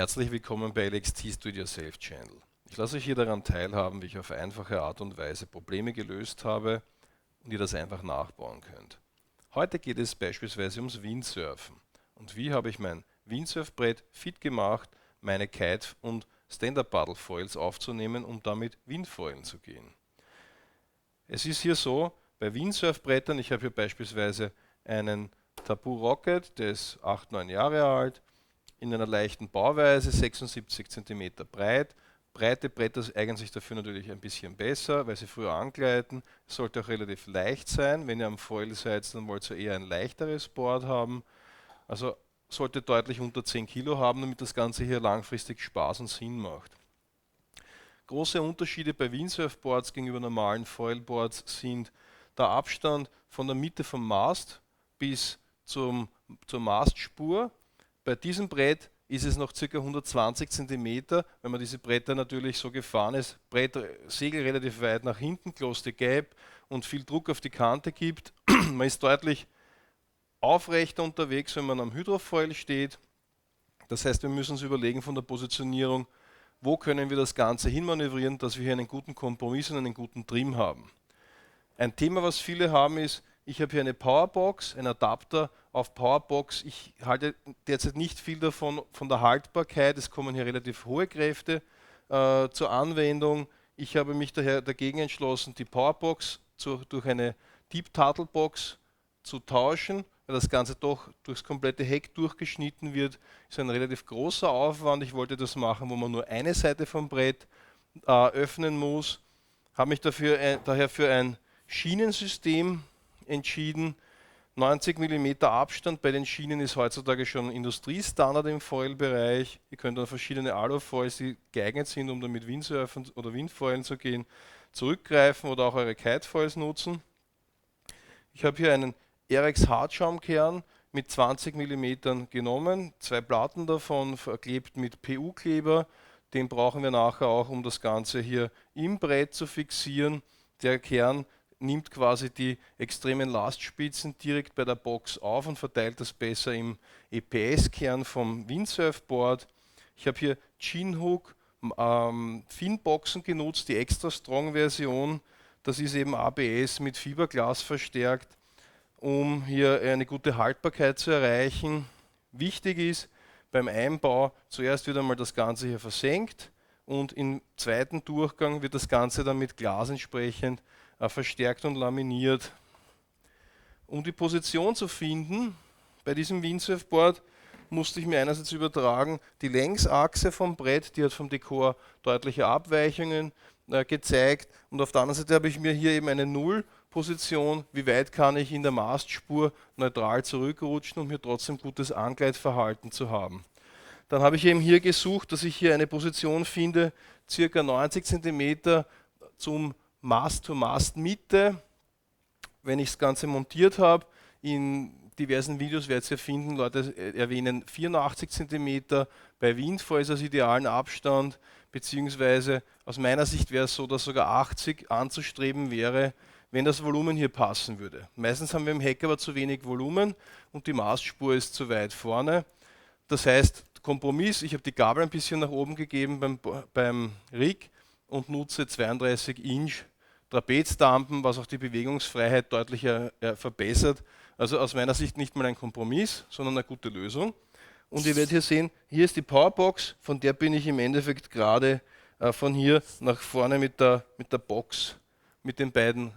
Herzlich willkommen bei LXT's Do-It-Yourself Channel. Ich lasse euch hier daran teilhaben, wie ich auf einfache Art und Weise Probleme gelöst habe und ihr das einfach nachbauen könnt. Heute geht es beispielsweise ums Windsurfen. Und wie habe ich mein Windsurfbrett fit gemacht, meine Kite- und Stand-Up-Paddle-Foils aufzunehmen, um damit Windfoilen zu gehen. Es ist hier so, bei Windsurfbrettern, ich habe hier beispielsweise einen Tabu Rocket, der ist 8-9 Jahre alt, in einer leichten Bauweise, 76 cm breit. Breite Bretter eignen sich dafür natürlich ein bisschen besser, weil sie früher angleiten. Es sollte auch relativ leicht sein. Wenn ihr am Foil seid, dann wollt ihr eher ein leichteres Board haben. Also sollte deutlich unter 10 Kilo haben, damit das Ganze hier langfristig Spaß und Sinn macht. Große Unterschiede bei Windsurfboards gegenüber normalen Foilboards sind der Abstand von der Mitte vom Mast bis zur Mastspur. Bei diesem Brett ist es noch ca. 120 cm, wenn man diese Bretter natürlich so gefahren ist, Segel relativ weit nach hinten, close the gap und viel Druck auf die Kante gibt. Man ist deutlich aufrechter unterwegs, wenn man am Hydrofoil steht. Das heißt, wir müssen uns überlegen von der Positionierung, wo können wir das Ganze hinmanövrieren, dass wir hier einen guten Kompromiss und einen guten Trim haben. Ein Thema, was viele haben, ist, ich habe hier eine Powerbox, einen Adapter auf Powerbox. Ich halte derzeit nicht viel davon, von der Haltbarkeit. Es kommen hier relativ hohe Kräfte zur Anwendung. Ich habe mich daher dagegen entschlossen, die Powerbox durch eine Deep Turtle Box zu tauschen, weil das Ganze doch durchs komplette Heck durchgeschnitten wird. Ist ein relativ großer Aufwand. Ich wollte das machen, wo man nur eine Seite vom Brett öffnen muss. Habe mich daher für ein Schienensystem entschieden. 90 mm Abstand bei den Schienen ist heutzutage schon Industriestandard im Foil-Bereich. Ihr könnt dann verschiedene Alufoils, die geeignet sind, um damit Windsurfen oder Windfoilen zu gehen, zurückgreifen oder auch eure Kitefoils nutzen. Ich habe hier einen RX Hartschaumkern mit 20 mm genommen, 2 Platten davon verklebt mit PU-Kleber. Den brauchen wir nachher auch, um das Ganze hier im Brett zu fixieren. Der Kern nimmt quasi die extremen Lastspitzen direkt bei der Box auf und verteilt das besser im EPS-Kern vom Windsurfboard. Ich habe hier Chinhook Finboxen genutzt, die extra strong Version. Das ist eben ABS mit Fiberglas verstärkt, um hier eine gute Haltbarkeit zu erreichen. Wichtig ist beim Einbau, zuerst wird einmal das Ganze hier versenkt und im zweiten Durchgang wird das Ganze dann mit Glas entsprechend verstärkt und laminiert. Um die Position zu finden bei diesem Windsurfboard musste ich mir einerseits übertragen, die Längsachse vom Brett, die hat vom Dekor deutliche Abweichungen gezeigt, und auf der anderen Seite habe ich mir hier eben eine Nullposition, wie weit kann ich in der Mastspur neutral zurückrutschen, um hier trotzdem gutes Angleitverhalten zu haben. Dann habe ich eben hier gesucht, dass ich hier eine Position finde, circa 90 cm zur Mastmitte. Wenn ich das Ganze montiert habe, in diversen Videos werdet ihr finden, Leute erwähnen 84 cm bei Windfoils als idealen Abstand, beziehungsweise aus meiner Sicht wäre es so, dass sogar 80 anzustreben wäre, wenn das Volumen hier passen würde. Meistens haben wir im Heck aber zu wenig Volumen und die Mastspur ist zu weit vorne. Das heißt, Kompromiss, ich habe die Gabel ein bisschen nach oben gegeben beim Rig und nutze 32 Inch Trapezdampen, was auch die Bewegungsfreiheit deutlich verbessert. Also aus meiner Sicht nicht mal ein Kompromiss, sondern eine gute Lösung. Und ihr werdet hier sehen, hier ist die Powerbox, von der bin ich im Endeffekt gerade von hier nach vorne mit der Box, mit den beiden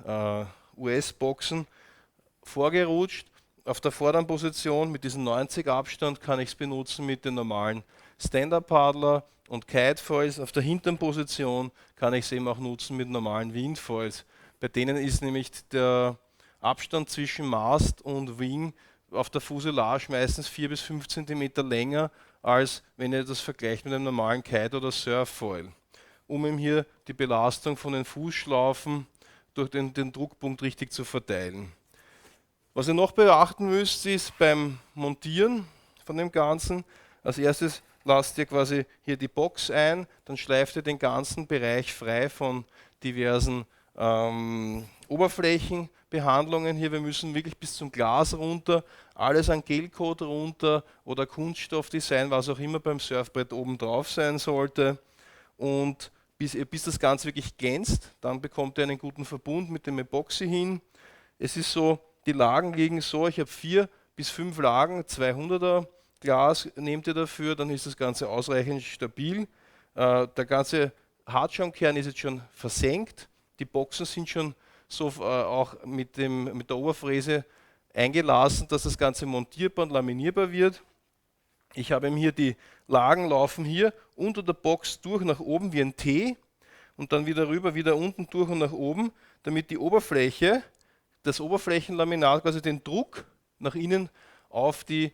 US-Boxen vorgerutscht. Auf der vorderen Position mit diesem 90 Abstand kann ich es benutzen mit den normalen Stand-Up-Paddler und Kitefoils. Auf der hinteren Position kann ich es eben auch nutzen mit normalen Windfoils. Bei denen ist nämlich der Abstand zwischen Mast und Wing auf der Fuselage meistens 4 bis 5 cm länger, als wenn ihr das vergleicht mit einem normalen Kite- oder Surffoil. Um eben hier die Belastung von den Fußschlaufen durch den Druckpunkt richtig zu verteilen. Was ihr noch beachten müsst, ist beim Montieren von dem Ganzen, als erstes lasst ihr quasi hier die Box ein, dann schleift ihr den ganzen Bereich frei von diversen Oberflächenbehandlungen hier. Wir müssen wirklich bis zum Glas runter, alles an Gelcoat runter oder Kunststoffdesign, was auch immer beim Surfbrett oben drauf sein sollte. Und bis das Ganze wirklich glänzt, dann bekommt ihr einen guten Verbund mit dem Epoxy hin. Es ist so, die Lagen liegen so, ich habe 4 bis 5 Lagen, 200er Glas nehmt ihr dafür, dann ist das Ganze ausreichend stabil. Der ganze Hartschaumkern ist jetzt schon versenkt, die Boxen sind schon so auch mit der Oberfräse eingelassen, dass das Ganze montierbar und laminierbar wird. Ich habe hier die Lagen laufen hier unter der Box durch nach oben wie ein T und dann wieder rüber, wieder unten durch und nach oben, damit die Oberfläche, das Oberflächenlaminat quasi den Druck nach innen auf die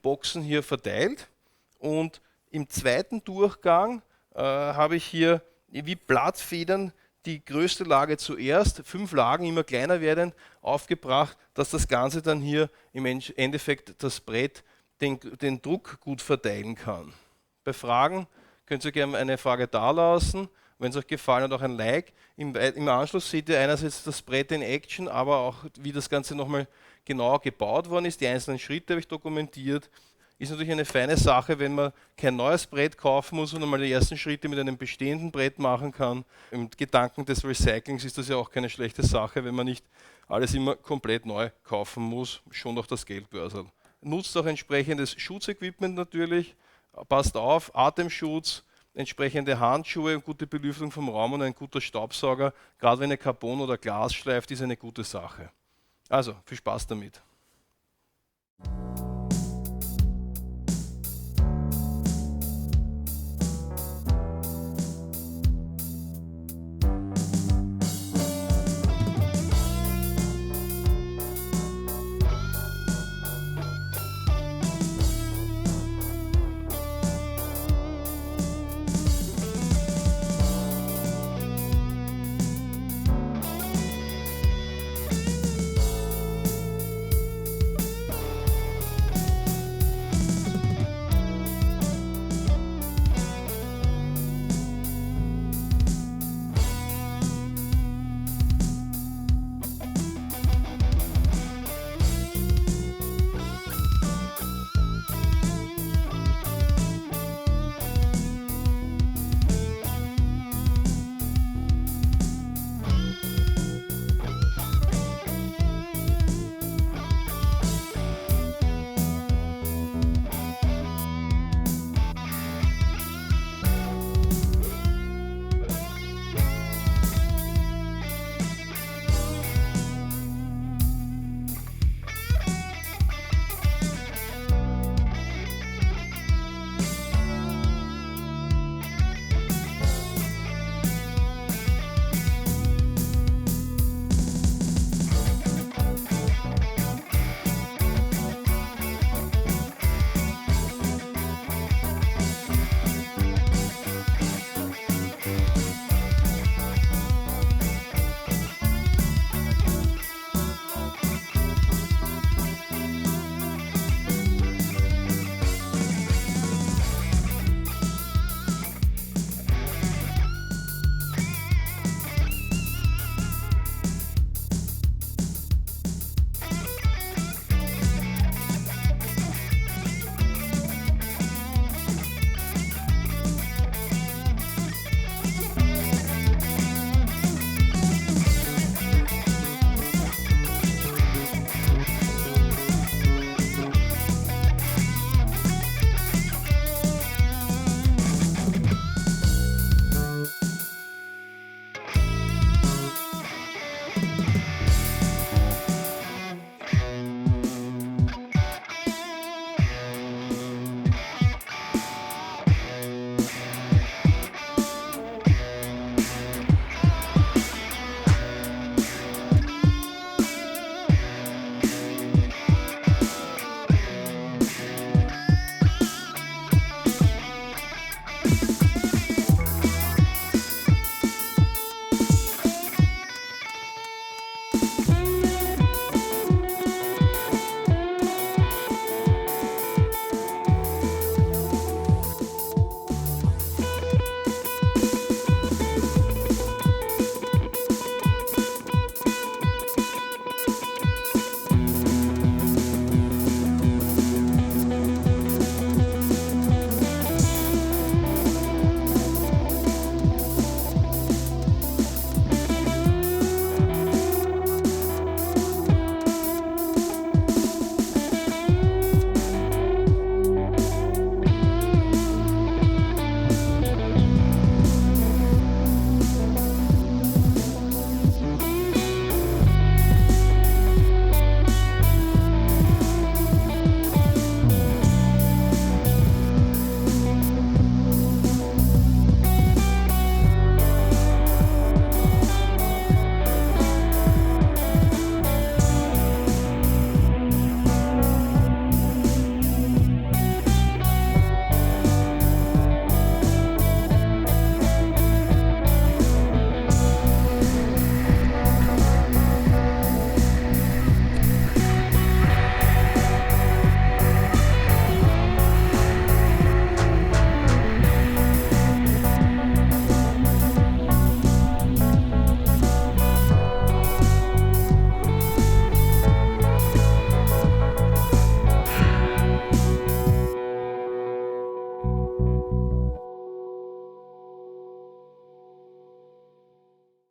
Boxen hier verteilt. Und im zweiten Durchgang habe ich hier wie Blattfedern die größte Lage zuerst, 5 Lagen immer kleiner werden, aufgebracht, dass das Ganze dann hier im Endeffekt das Brett den Druck gut verteilen kann. Bei Fragen könnt ihr gerne eine Frage dalassen. Wenn es euch gefallen hat, auch ein Like. Im Anschluss seht ihr einerseits das Brett in Action, aber auch wie das Ganze nochmal genau gebaut worden ist. Die einzelnen Schritte habe ich dokumentiert. Ist natürlich eine feine Sache, wenn man kein neues Brett kaufen muss, sondern mal die ersten Schritte mit einem bestehenden Brett machen kann. Im Gedanken des Recyclings ist das ja auch keine schlechte Sache, wenn man nicht alles immer komplett neu kaufen muss, schon doch das Geldbörsel. Nutzt auch entsprechendes Schutzequipment natürlich, passt auf, Atemschutz, entsprechende Handschuhe und gute Belüftung vom Raum und ein guter Staubsauger, gerade wenn ihr Carbon oder Glas schleift, ist eine gute Sache. Also, viel Spaß damit.